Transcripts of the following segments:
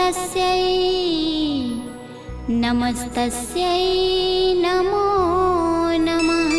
नमस्तस्यै नमस्तस्यै नमो नमः।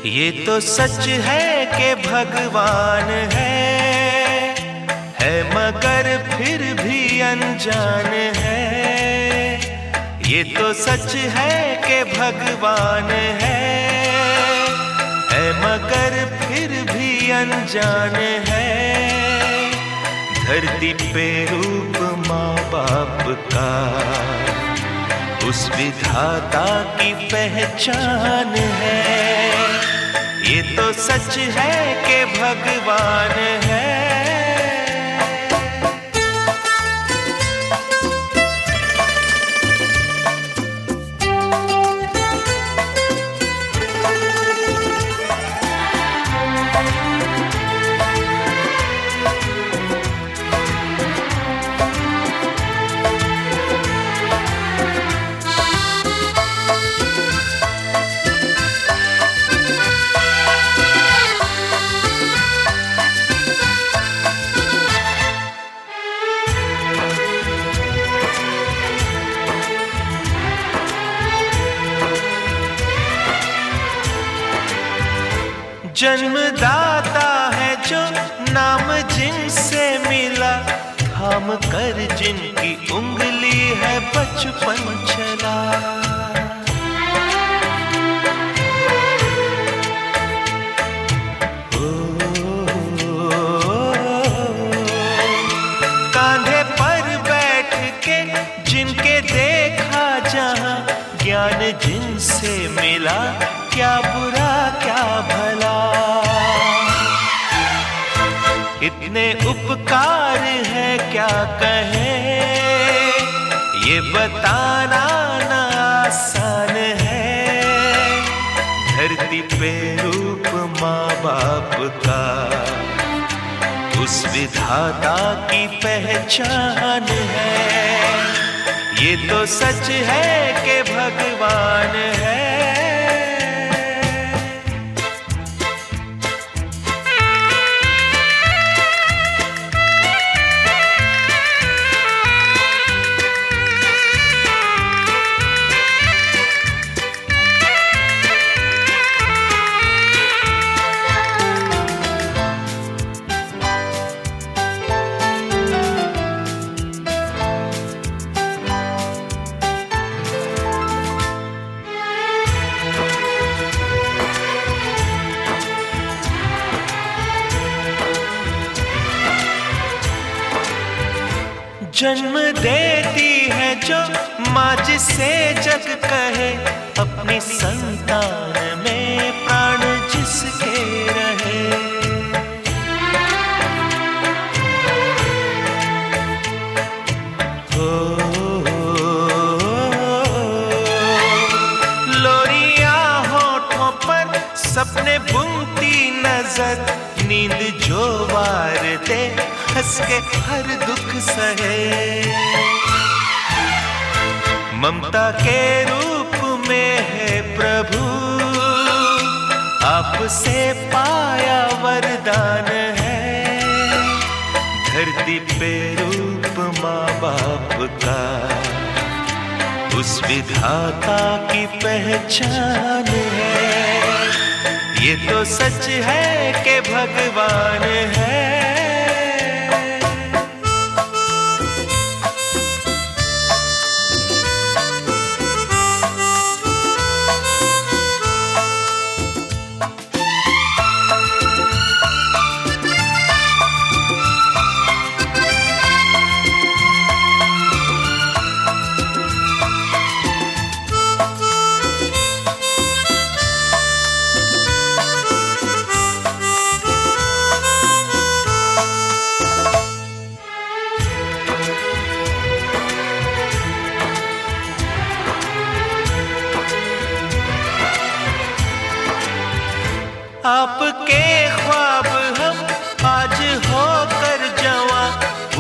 ये तो सच है कि भगवान है मगर फिर भी अनजान है। ये तो सच है कि भगवान है मगर फिर भी अनजान है। धरती पे रूप माँ बाप का उस विधाता की पहचान है। ये तो सच है कि भगवान है। जन्मदाता है जो नाम जिनसे मिला, थाम कर जिनकी उंगली है बचपन चला। कांधे पर बैठ के जिनके देखा जहां, ज्ञान जिनसे मिला, क्या बुरा क्या भला। इतने उपकार है क्या कहें, ये बताना ना आसान है। धरती पे रूप माँ बाप का उस विधाता की पहचान है। ये तो सच है कि भगवान है। जन्म देती है जो माँ जिसे जग कहे, अपनी संतान में प्राण जिसके रहे। लोरियां होठों पर सपने बुनती नजर, नींद जो वार दे हंस के हर दुख सहे। ममता के रूप में है प्रभु, आपसे पाया वरदान है। धरती पे रूप माँ बाप का उस विधाता की पहचान है। ये तो सच है कि भगवान है। आपके ख्वाब हम आज होकर जवां,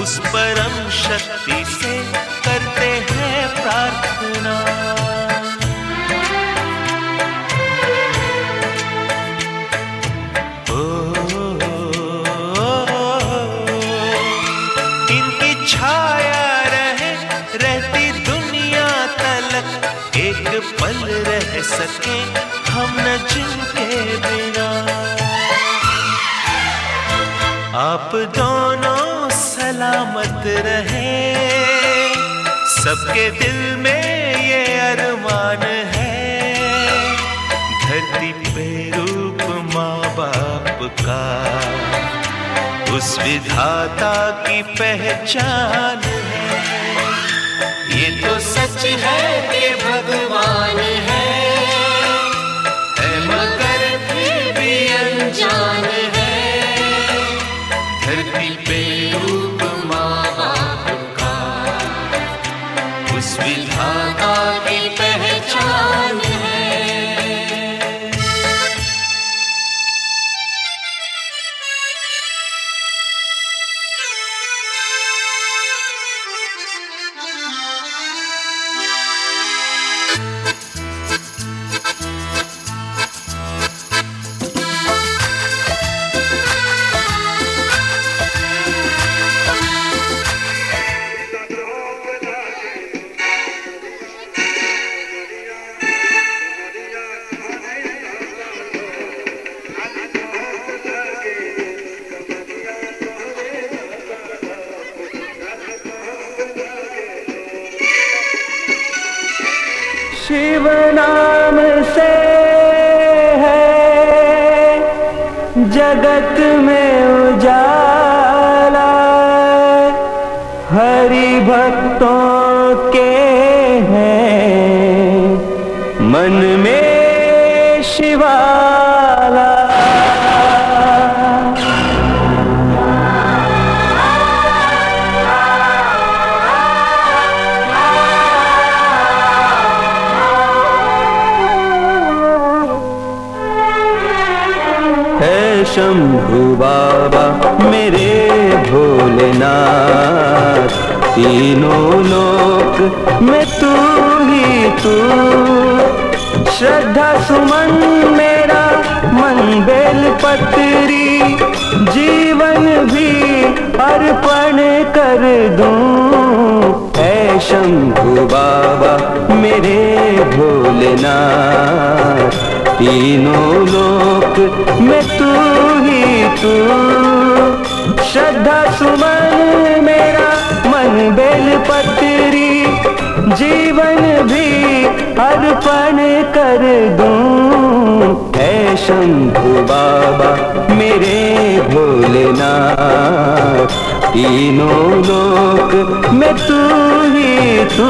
उस परम शक्ति से करते हैं प्रार्थना। इनकी छाया रहे रहती दुनिया तलक, एक पल रह सके हम न जिनके बिना। आप दोनों सलामत रहे, सबके दिल में ये अरमान है। धरती पे रूप माँ बाप का उस विधाता की पहचान है। ये तो सच है कि भगवान है मगर फिर भी अनजान है। धरती पे रूप माँ बाप का उस विधाता की पहचान है। शिव नाम से है जगत में उजाला, हरि भक्तों के हैं मन में शिवाला। है शंभु बाबा मेरे भोलेनाथ, तीनों लोक में तू ही तू। श्रद्धा सुमन मेरा मन बेल पत्री, जीवन भी अर्पण कर दूं। है शंभु बाबा मेरे भोलेनाथ, तीनों लोक में तू ही तू। श्रद्धा सुमन मेरा मन बेल पत्री, जीवन भी अर्पण कर दूं। है शंभु बाबा मेरे भोलेनाथ, तीनों लोक में तू ही तू।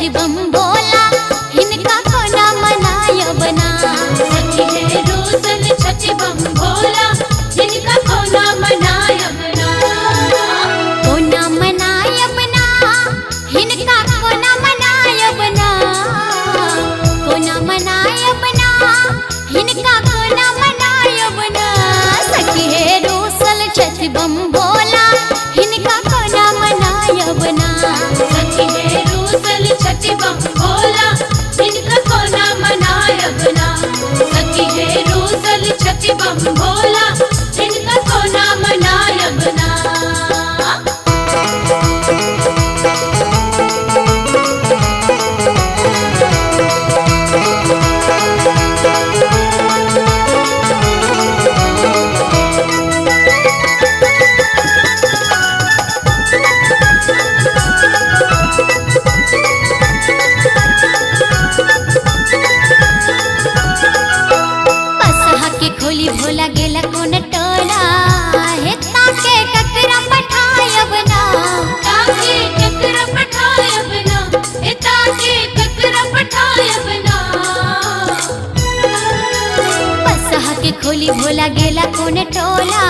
छठी बम भोला हिनका कोना मनायब ना। सखी है रोसल छठी बम भोला जिनका कोना मनायब ना। कोना मनायब ना हिनका कोना मनायब ना। कोना मनायब ना हिनका कोना मनायब ना। सखी है रोसल छठी बम भोला हिनका कोना मनायब ना। सखी है रोसल छठी बम भोला जिनका कोना मनायब ना। सखी है रोसल छठी बम भोला जिनका कोना मनायब ना। बसहा के खोली भोला गेला कोन टोला हे ताके ककरा पठायब ना। ताके ककरा पठायब ना। ए ताके ककरा पठायब ना। बसहा के खोली भोला गेला कोन टोला